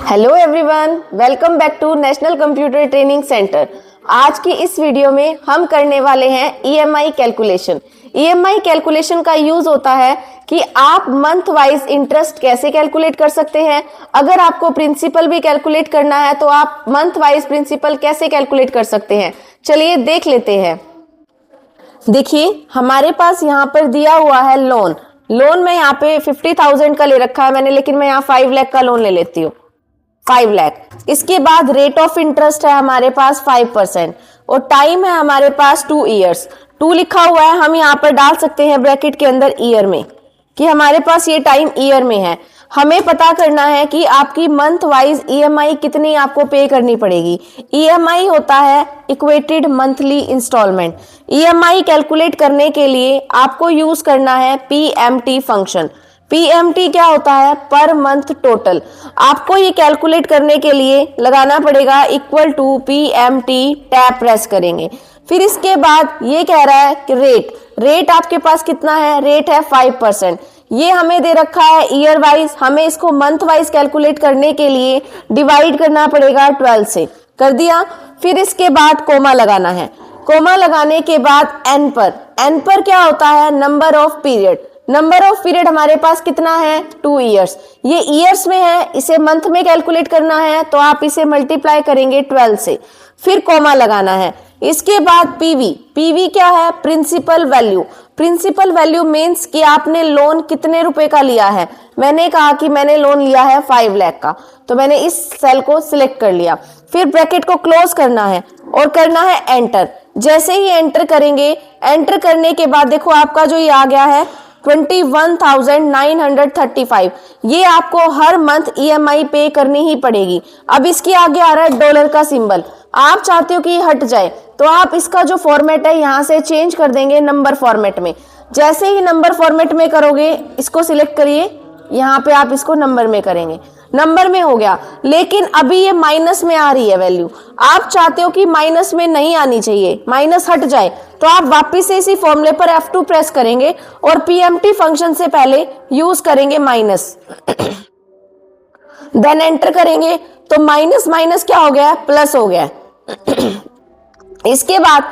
Hello everyone, welcome back to national computer training centre. आज की इस वीडियो में हम करने वाले हैं ईएमआई कैलकुलेशन। ईएमआई कैलकुलेशन का यूज होता है कि आप मंथ वाइज इंटरेस्ट कैसे कैलकुलेट कर सकते हैं। अगर आपको प्रिंसिपल भी कैलकुलेट करना है तो आप मंथ वाइज प्रिंसिपल कैसे कैलकुलेट कर सकते हैं, चलिए देख लेते हैं। देखिए हमारे पास यहाँ पर दिया हुआ है लोन में यहाँ पे 50,000 का ले रखा है मैंने, लेकिन मैं यहाँ 5 लाख का लोन ले लेती हूँ, 5 लाख। इसके बाद रेट ऑफ इंटरेस्ट है हमारे पास 5% और टाइम है हमारे पास 2 इयर्स। 2 लिखा हुआ है, हम यहाँ पर डाल सकते हैं ब्रैकेट के अंदर ईयर में कि हमारे पास ये टाइम ईयर में है। हमें पता करना है कि आपकी मंथ वाइज ईएमआई कितनी आपको पे करनी पड़ेगी। ईएमआई होता है equated monthly instalment. EMI calculate करने के लिए आपको यूज करना है पीएमटी फंक्शन। पीएमटी क्या होता है? पर मंथ टोटल। आपको ये कैलकुलेट करने के लिए लगाना पड़ेगा equal to PMT, tab press करेंगे। फिर इसके बाद ये कह रहा है कि रेट आपके पास कितना है? रेट है 5%। ये हमें दे रखा है ईयर वाइज, हमें इसको मंथ वाइज कैलकुलेट करने के लिए डिवाइड करना पड़ेगा 12 से। कर दिया। फिर इसके बाद कोमा लगाना है। कोमा लगाने के बाद एन पर क्या होता है? Number of period. Number of period हमारे पास कितना है? 2 इयर्स। ये इयर्स में है, इसे मंथ में कैलकुलेट करना है तो आप इसे मल्टीप्लाई करेंगे 12 से। फिर कोमा लगाना है। इसके बाद पीवी क्या है? Principal value. Principal value means कि आपने लोन कितने रुपए का लिया है। मैंने कहा कि मैंने लोन लिया है 5 लाख का, तो मैंने इस सेल को सिलेक्ट कर लिया। फिर ब्रैकेट को क्लोज करना है और करना है एंटर। जैसे ही एंटर करेंगे, एंटर करने के बाद देखो आपका जो ये आ गया है 21,935। ये आपको हर मंथ ईएमआई पे करनी ही पड़ेगी। अब इसके आगे आ रहा है डॉलर का सिंबल। आप चाहते हो कि ये हट जाए तो आप इसका जो फॉर्मेट है यहाँ से चेंज कर देंगे नंबर फॉर्मेट में। जैसे ही नंबर फॉर्मेट में करोगे, इसको सिलेक्ट करिए, यहाँ पे आप इसको नंबर में करेंगे, नंबर में हो गया। लेकिन अभी ये माइनस में आ रही है वैल्यू। आप चाहते हो कि माइनस में नहीं आनी चाहिए, माइनस हट जाए, तो आप वापिस से इसी फॉर्मूले पर F2 प्रेस करेंगे और पीएमटी फंक्शन से पहले यूज करेंगे माइनस। देन एंटर करेंगे तो माइनस माइनस क्या हो गया? प्लस हो गया। इसके बाद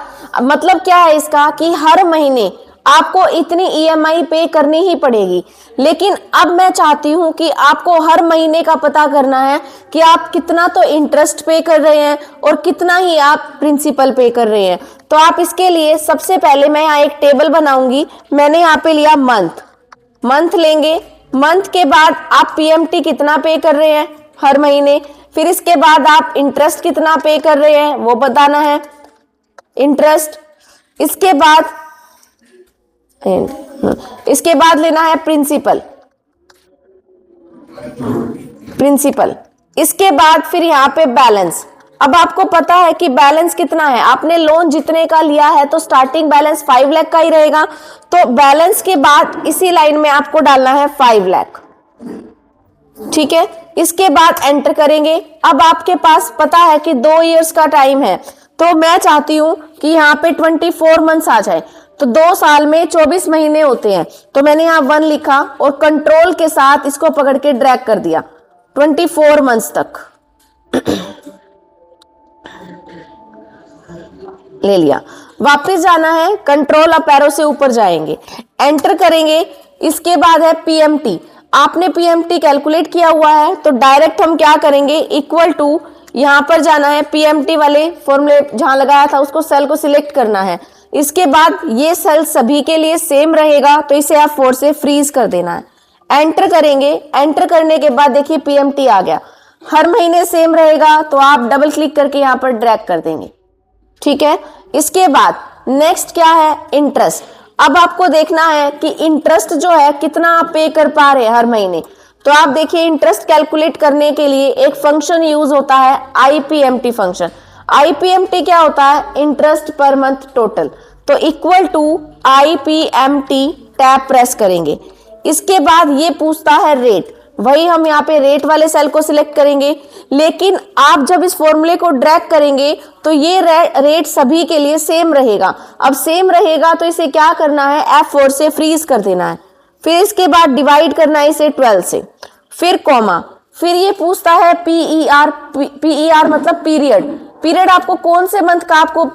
मतलब क्या है इसका कि हर महीने आपको इतनी ईएमआई पे करनी ही पड़ेगी। लेकिन अब मैं चाहती हूं कि आपको हर महीने का पता करना है कि आप कितना तो इंटरेस्ट पे कर रहे हैं और कितना ही आप प्रिंसिपल पे कर रहे हैं। तो आप इसके लिए सबसे पहले मैं यहाँ एक टेबल बनाऊंगी। मैंने यहाँ पे लिया मंथ लेंगे। मंथ के बाद आप पीएमटी कितना पे कर रहे हैं हर महीने। फिर इसके बाद आप इंटरेस्ट कितना पे कर रहे हैं वो बताना है, इंटरेस्ट। इसके बाद लेना है प्रिंसिपल। इसके बाद फिर यहाँ पे बैलेंस। अब आपको पता है कि बैलेंस कितना है। आपने लोन जितने का लिया है तो स्टार्टिंग बैलेंस 5 लाख का ही रहेगा, तो बैलेंस के बाद इसी लाइन में आपको डालना है 5 लाख। ठीक है। इसके बाद एंटर करेंगे। अब आपके पास पता है कि 2 इयर्स का टाइम है, तो मैं चाहती हूं कि यहाँ पे 24 मंथ्स आ जाए। तो 2 साल में 24 महीने होते हैं, तो मैंने यहाँ 1 लिखा और कंट्रोल के साथ इसको पकड़ के ड्रैग कर दिया 24 मंथ्स तक ले लिया। वापस जाना है, कंट्रोल अप एरो से ऊपर जाएंगे, एंटर करेंगे। इसके बाद है पीएमटी। आपने पीएमटी कैलकुलेट किया हुआ है तो डायरेक्ट हम क्या करेंगे, इक्वल टू, यहां पर जाना है पीएमटी वाले फॉर्मूले जहां लगाया था उसको, सेल को सिलेक्ट करना है। इसके बाद ये सेल सभी के लिए सेम रहेगा तो इसे F4 से फ्रीज कर देना है। एंटर करेंगे। एंटर करने के बाद देखिए पीएमटी आ गया, हर महीने सेम रहेगा, तो आप डबल क्लिक करके यहाँ पर ड्रैग कर देंगे। ठीक है। इसके बाद नेक्स्ट क्या है? इंटरेस्ट। अब आपको देखना है कि इंटरेस्ट जो है कितना आप पे कर पा रहे हैं हर महीने। तो आप देखिए इंटरेस्ट कैलकुलेट करने के लिए एक फंक्शन यूज होता है आईपीएमटी फंक्शन। आईपीएमटी क्या होता है? Interest per month total. तो equal to IPMT, tab press करेंगे। इसके बाद ये पूछता है रेट, वही हम यहाँ पे रेट वाले सेल को सिलेक्ट करेंगे। लेकिन आप जब इस फॉर्मूले को ड्रैग करेंगे तो ये रेट सभी के लिए सेम रहेगा। अब सेम रहेगा तो इसे क्या करना है? F4 से फ्रीज कर देना है। फिर इसके बाद डिवाइड करना है इसे 12 से, फिर कॉमा, फिर ये पूछता है पीईआर मतलब पीरियड। पीरियड आपको कौन से मंथ का आपको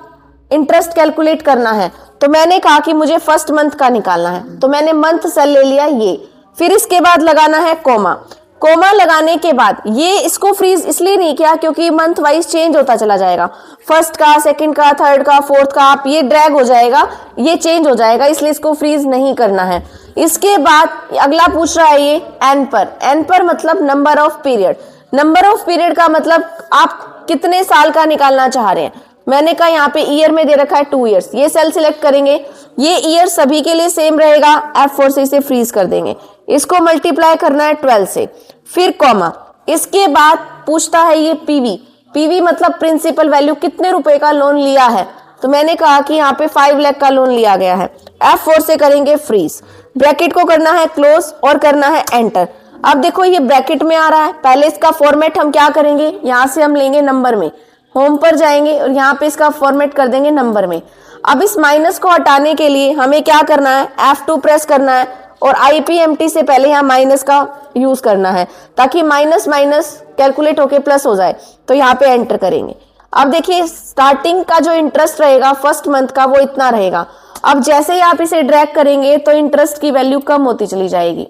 इंटरेस्ट कैलकुलेट करना है, तो मैंने कहा कि मुझे फर्स्ट मंथ का निकालना है, तो मैंने मंथ सेल ले लिया ये। फिर इसके बाद लगाना है कोमा। कोमा लगाने के बाद ये इसको फ्रीज इसलिए नहीं किया क्योंकि मंथ वाइज चेंज होता चला जाएगा, फर्स्ट का, सेकंड का, थर्ड का, फोर्थ का, आप ये ड्रैग हो जाएगा, ये चेंज हो जाएगा, इसलिए इसको फ्रीज नहीं करना है। इसके बाद अगला पूछ रहा है ये एन पर। एन पर मतलब number of period. Number of period का मतलब आप कितने साल का निकालना चाह रहे हैं। मैंने कहा यहाँ पे ईयर में दे रखा है 2 इयर्स, ये सेल सिलेक्ट करेंगे, ये ईयर सभी के लिए सेम रहेगा, F4 से इसे फ्रीज कर देंगे, इसको मल्टीप्लाई करना है 12 से, फिर कॉमा। इसके बाद पूछता है ये पीवी। पीवी मतलब प्रिंसिपल वैल्यू, कितने रुपए का लोन लिया है, तो मैंने कहा कि यहाँ पे 5 लाख का लोन लिया गया है, F4 से करेंगे फ्रीज, ब्रैकेट को करना है क्लोज और करना है एंटर। अब देखो ये ब्रैकेट में आ रहा है, पहले इसका फॉर्मेट हम क्या करेंगे, यहाँ से हम लेंगे नंबर में, होम पर जाएंगे और यहाँ पे इसका फॉर्मेट कर देंगे नंबर में। अब इस माइनस को हटाने के लिए हमें क्या करना है, F2 प्रेस करना है और IPMT से पहले यहाँ माइनस का यूज करना है ताकि माइनस माइनस कैलकुलेट होके प्लस हो जाए, तो यहाँ पे एंटर करेंगे। अब देखिए स्टार्टिंग का जो इंटरेस्ट रहेगा फर्स्ट मंथ का वो इतना रहेगा। अब जैसे ही आप इसे ड्रैग करेंगे तो इंटरेस्ट की वैल्यू कम होती चली जाएगी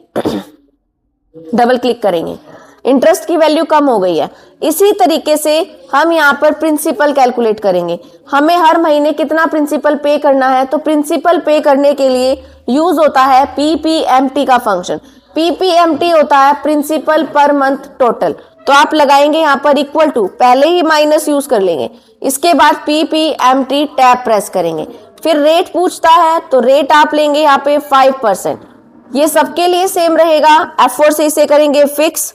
डबल क्लिक करेंगे, इंटरेस्ट की वैल्यू कम हो गई है। इसी तरीके से हम यहाँ पर प्रिंसिपल कैलकुलेट करेंगे, हमें हर महीने कितना प्रिंसिपल पे करना है, तो प्रिंसिपल पे करने के लिए यूज होता है PPMT का फंक्शन। PPMT होता है प्रिंसिपल पर मंथ टोटल, तो आप लगाएंगे यहाँ पर इक्वल टू, पहले ही माइनस यूज कर लेंगे, इसके बाद PPMT टैब प्रेस करेंगे, फिर रेट पूछता है तो रेट आप लेंगे यहाँ पे 5%, ये सबके लिए सेम रहेगा, F4 से इसे करेंगे फिक्स,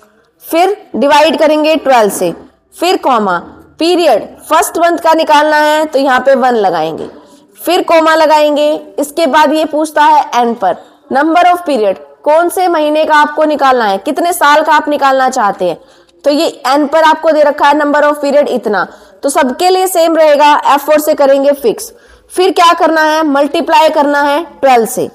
फिर डिवाइड करेंगे 12 से, फिर कॉमा, पीरियड फर्स्ट मंथ का निकालना है तो यहाँ पे 1 लगाएंगे, फिर कॉमा लगाएंगे। इसके बाद ये पूछता है एन पर, नंबर ऑफ पीरियड, कौन से महीने का आपको निकालना है, कितने साल का आप निकालना चाहते हैं, तो ये एन पर आपको दे रखा है नंबर ऑफ पीरियड इतना, तो सबके लिए सेम रहेगा, F4 से करेंगे फिक्स, फिर क्या करना है, मल्टीप्लाई करना है 12 से,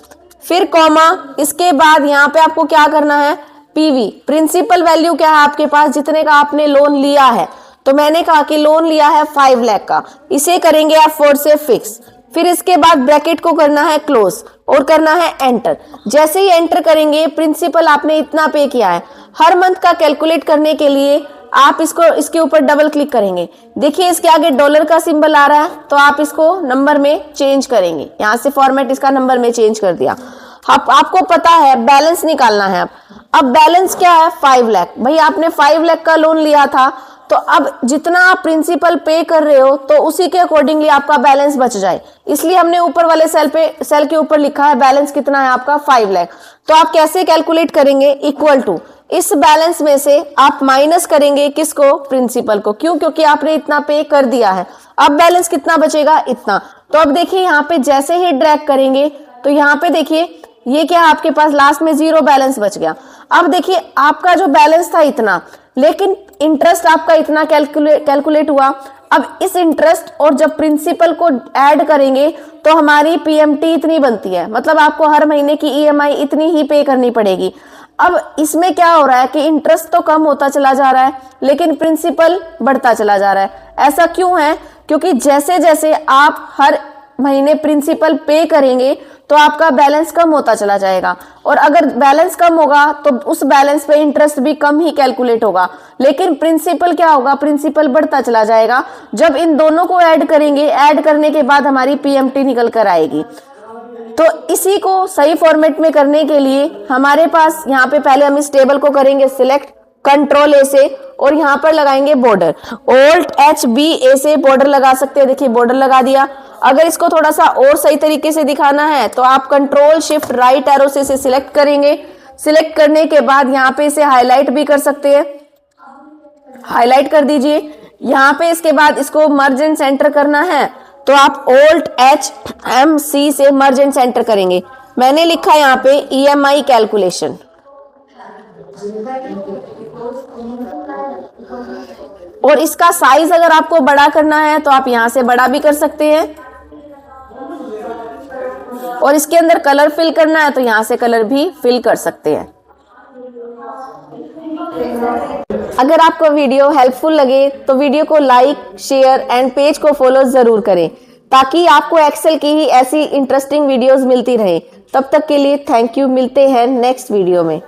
फिर कॉमा। इसके बाद यहाँ पे आपको क्या करना है, पीवी प्रिंसिपल वैल्यू क्या है आपके पास, जितने का आपने लोन लिया है, तो मैंने कहा कि लोन लिया है 5 लाख का, इसे करेंगे F4 से फिक्स, फिर इसके बाद ब्रैकेट को करना है क्लोज और करना है एंटर। जैसे ही एंटर करेंगे प्रिंसिपल आपने इतना पे किया है, हर मंथ का कैलकुलेट करने के लिए आप इसको इसके ऊपर डबल क्लिक करेंगे, देखिए इसके आगे डॉलर का सिंबल आ रहा है, तो आप इसको नंबर में चेंज करेंगे, यहाँ से फॉर्मेट इसका नंबर में चेंज कर दिया। आपको पता है बैलेंस निकालना है, अब बैलेंस क्या है 5 लाख, भाई आपने 5 लाख का लोन लिया था, तो अब जितना आप प्रिंसिपल पे कर रहे हो तो उसी के अकॉर्डिंगली आपका बैलेंस बच जाए, इसलिए हमने ऊपर वाले सेल के ऊपर लिखा है बैलेंस कितना है आपका 5 लाख। तो आप कैसे कैलकुलेट करेंगे, इक्वल टू, इस बैलेंस में से आप माइनस करेंगे किसको, प्रिंसिपल को, क्यों, क्योंकि आपने इतना पे कर दिया है, अब बैलेंस कितना बचेगा, इतना। तो अब देखिए यहाँ पे जैसे ही ड्रैग करेंगे तो यहाँ पे देखिए ये क्या, आपके पास लास्ट में 0 बैलेंस बच गया। अब देखिए आपका जो बैलेंस था इतना, लेकिन इंटरेस्ट आपका इतना कैलकुलेट हुआ, अब इस इंटरेस्ट और जब प्रिंसिपल को ऐड करेंगे तो हमारी PMT इतनी बनती है, मतलब आपको हर महीने की EMI इतनी ही पे करनी पड़ेगी। अब इसमें क्या हो रहा है कि इंटरेस्ट तो कम होता चला जा रहा है लेकिन प्रिंसिपल बढ़ता चला जा रहा है। ऐसा क्यों है, क्योंकि जैसे जैसे आप हर महीने प्रिंसिपल पे करेंगे तो आपका बैलेंस कम होता चला जाएगा, और अगर बैलेंस कम होगा तो उस बैलेंस पे इंटरेस्ट भी कम ही कैलकुलेट होगा, लेकिन प्रिंसिपल क्या होगा, प्रिंसिपल बढ़ता चला जाएगा। जब इन दोनों को ऐड करेंगे, ऐड करने के बाद हमारी PMT निकल कर आएगी। तो इसी को सही फॉर्मेट में करने के लिए हमारे पास यहाँ पे पहले हम इस टेबल को करेंगे सिलेक्ट, कंट्रोल A से, और यहाँ पर लगाएंगे बॉर्डर, Alt HB A से बॉर्डर लगा सकते हैं, देखिए बॉर्डर लगा दिया। अगर इसको थोड़ा सा और सही तरीके से दिखाना है तो आप कंट्रोल शिफ्ट राइट एरो से इसे सिलेक्ट करेंगे, सिलेक्ट करने के बाद यहाँ पे इसे हाईलाइट भी कर सकते हैं, हाईलाइट कर दीजिए। यहाँ पे इसके बाद इसको मर्ज एंड सेंटर करना है तो आप Alt HMC से मर्ज एंड सेंटर करेंगे। मैंने लिखा यहाँ पे EMI कैलकुलेशन, और इसका साइज अगर आपको बड़ा करना है तो आप यहाँ से बड़ा भी कर सकते हैं, और इसके अंदर कलर फिल करना है तो यहाँ से कलर भी फिल कर सकते हैं। अगर आपको वीडियो हेल्पफुल लगे तो वीडियो को लाइक, शेयर एंड पेज को फॉलो जरूर करें ताकि आपको एक्सेल की ही ऐसी इंटरेस्टिंग वीडियोस मिलती रहे। तब तक के लिए थैंक यू। मिलते हैं नेक्स्ट वीडियो में।